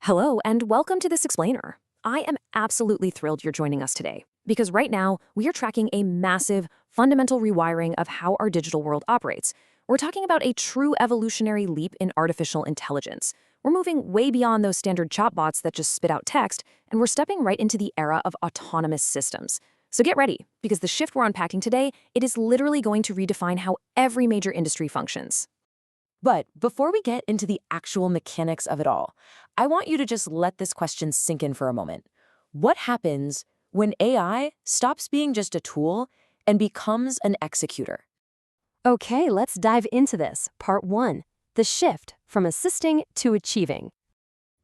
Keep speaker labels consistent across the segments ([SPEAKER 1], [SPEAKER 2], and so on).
[SPEAKER 1] Hello, and welcome to this explainer. I am absolutely thrilled you're joining us today, because right now we are tracking a massive, fundamental rewiring of how our digital world operates. We're talking about a true evolutionary leap in artificial intelligence. We're moving way beyond those standard chatbots that just spit out text, and we're stepping right into the era of autonomous systems. So get ready, because the shift we're unpacking today, it is literally going to redefine how every major industry functions.
[SPEAKER 2] But before we get into the actual mechanics of it all, I want you to just let this question sink in for a moment. What happens when AI stops being just a tool and becomes an executor?
[SPEAKER 3] Okay, let's dive into this. Part 1. The shift from assisting to achieving.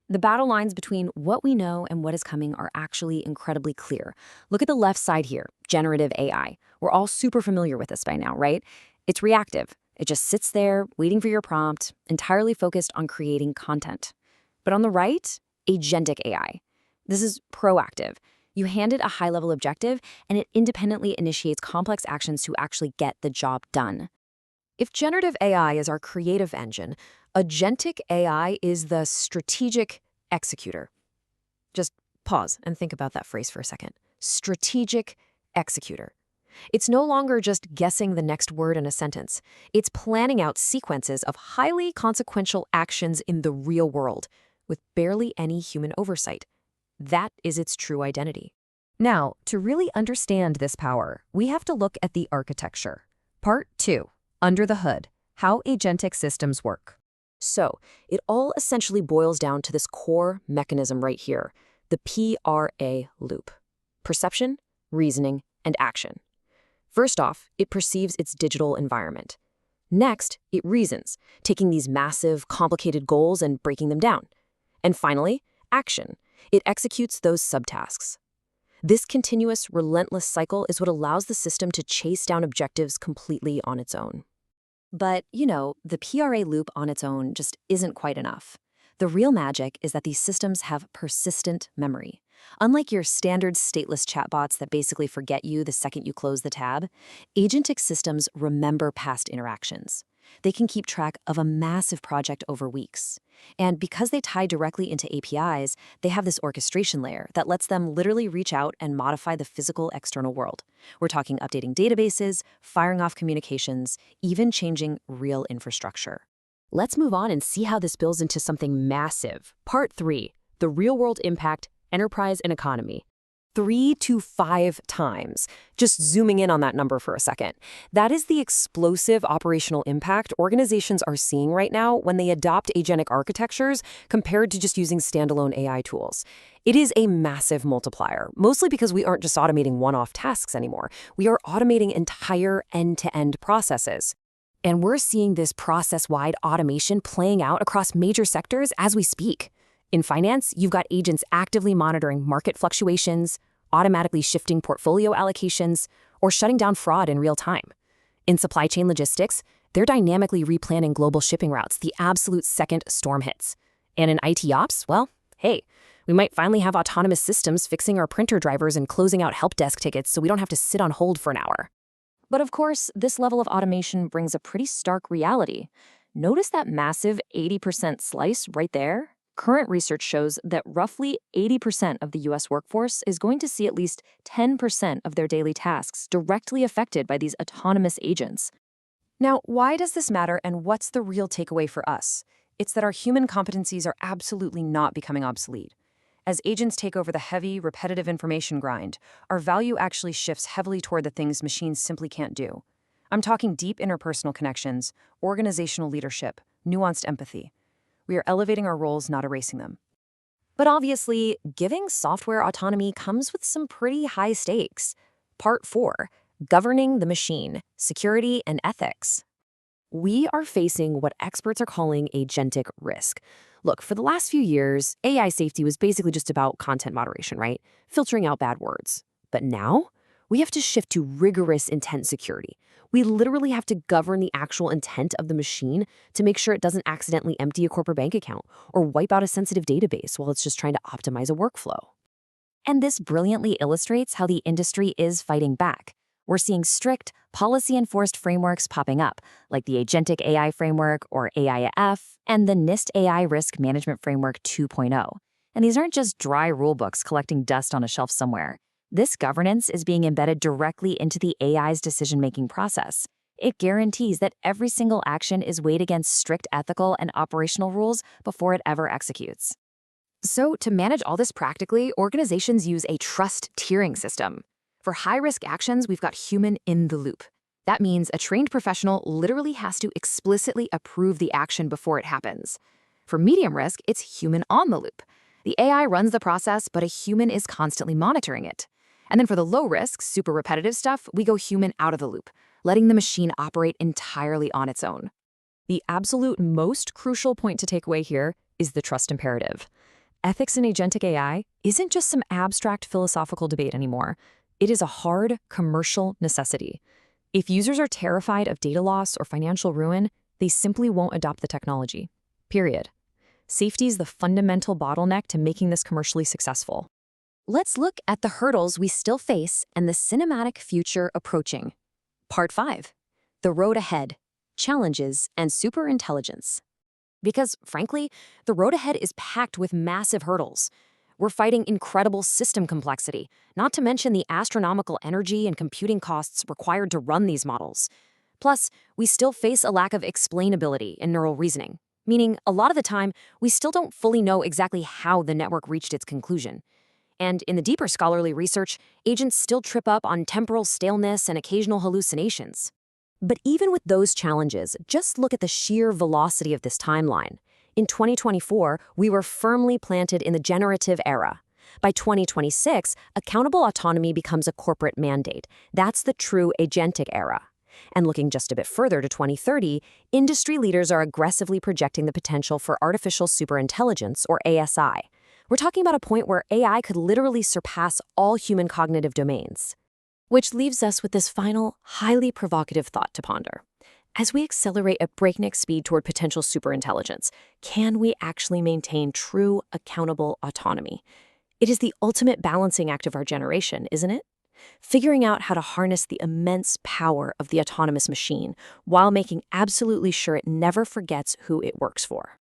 [SPEAKER 1] The battle lines between what we know and what is coming are actually incredibly clear. Look at the left side here, generative AI. We're all super familiar with this by now, right? It's reactive. It just sits there, waiting for your prompt, entirely focused on creating content. But on the right, agentic AI. This is proactive. You hand it a high-level objective, and it independently initiates complex actions to actually get the job done. If generative AI is our creative engine, agentic AI is the strategic executor. Just pause and think about that phrase for a second. Strategic executor. It's no longer just guessing the next word in a sentence. It's planning out sequences of highly consequential actions in the real world, with barely any human oversight. That is its true identity.
[SPEAKER 3] Now, to really understand this power, we have to look at the architecture. Part 2. Under the hood. How agentic systems work.
[SPEAKER 1] So, it all essentially boils down to this core mechanism right here, the PRA loop. Perception, reasoning, and action. First off, it perceives its digital environment. Next, it reasons, taking these massive, complicated goals and breaking them down. And finally, action. It executes those subtasks. This continuous, relentless cycle is what allows the system to chase down objectives completely on its own. But, the PRA loop on its own just isn't quite enough. The real magic is that these systems have persistent memory. Unlike your standard stateless chatbots that basically forget you the second you close the tab, agentic systems remember past interactions. They can keep track of a massive project over weeks. And because they tie directly into APIs, they have this orchestration layer that lets them literally reach out and modify the physical external world. We're talking updating databases, firing off communications, even changing real infrastructure. Let's move on and see how this builds into something massive. Part 3, the real-world impact, enterprise and economy. 3 to 5 times. Just zooming in on that number for a second. That is the explosive operational impact organizations are seeing right now when they adopt agentic architectures compared to just using standalone AI tools. It is a massive multiplier, mostly because we aren't just automating one-off tasks anymore. We are automating entire end-to-end processes. And we're seeing this process-wide automation playing out across major sectors as we speak. In finance, you've got agents actively monitoring market fluctuations, automatically shifting portfolio allocations, or shutting down fraud in real time. In supply chain logistics, they're dynamically replanning global shipping routes the absolute second storm hits. And in IT ops, well, hey, we might finally have autonomous systems fixing our printer drivers and closing out help desk tickets so we don't have to sit on hold for an hour. But of course, this level of automation brings a pretty stark reality. Notice that massive 80% slice right there? Current research shows that roughly 80% of the US workforce is going to see at least 10% of their daily tasks directly affected by these autonomous agents. Now, why does this matter and what's the real takeaway for us? It's that our human competencies are absolutely not becoming obsolete. As agents take over the heavy, repetitive information grind, our value actually shifts heavily toward the things machines simply can't do. I'm talking deep interpersonal connections, organizational leadership, nuanced empathy. We are elevating our roles, not erasing them. But obviously, giving software autonomy comes with some pretty high stakes. Part 4, governing the machine, security and ethics. We are facing what experts are calling agentic risk. Look, for the last few years, AI safety was basically just about content moderation, right? Filtering out bad words. But now, we have to shift to rigorous intent security. We literally have to govern the actual intent of the machine to make sure it doesn't accidentally empty a corporate bank account or wipe out a sensitive database while it's just trying to optimize a workflow. And this brilliantly illustrates how the industry is fighting back. We're seeing strict, policy-enforced frameworks popping up, like the Agentic AI Framework, or AIF, and the NIST AI Risk Management Framework 2.0.
[SPEAKER 4] And these aren't just dry rulebooks collecting dust on a shelf somewhere. This governance is being embedded directly into the AI's decision-making process. It guarantees that every single action is weighed against strict ethical and operational rules before it ever executes.
[SPEAKER 2] So, to manage all this practically, organizations use a trust tiering system. For high-risk actions, we've got human in the loop. That means a trained professional literally has to explicitly approve the action before it happens. For medium risk, it's human on the loop. The AI runs the process, but a human is constantly monitoring it. And then for the low risk, super repetitive stuff, we go human out of the loop, letting the machine operate entirely on its own.
[SPEAKER 3] The absolute most crucial point to take away here is the trust imperative. Ethics in agentic AI isn't just some abstract philosophical debate anymore. It is a hard commercial necessity. If users are terrified of data loss or financial ruin, they simply won't adopt the technology. Period. Safety is the fundamental bottleneck to making this commercially successful.
[SPEAKER 2] Let's look at the hurdles we still face and the cinematic future approaching. Part 5. The road ahead, challenges, and superintelligence. Because, frankly, the road ahead is packed with massive hurdles. We're fighting incredible system complexity, not to mention the astronomical energy and computing costs required to run these models. Plus, we still face a lack of explainability in neural reasoning, meaning a lot of the time, we still don't fully know exactly how the network reached its conclusion. And in the deeper scholarly research, agents still trip up on temporal staleness and occasional hallucinations.
[SPEAKER 1] But even with those challenges, just look at the sheer velocity of this timeline. In 2024, we were firmly planted in the generative era. By 2026, accountable autonomy becomes a corporate mandate. That's the true agentic era. And looking just a bit further to 2030, industry leaders are aggressively projecting the potential for artificial superintelligence, or ASI. We're talking about a point where AI could literally surpass all human cognitive domains. Which leaves us with this final, highly provocative thought to ponder. As we accelerate at breakneck speed toward potential superintelligence, can we actually maintain true, accountable autonomy? It is the ultimate balancing act of our generation, isn't it? Figuring out how to harness the immense power of the autonomous machine while making absolutely sure it never forgets who it works for.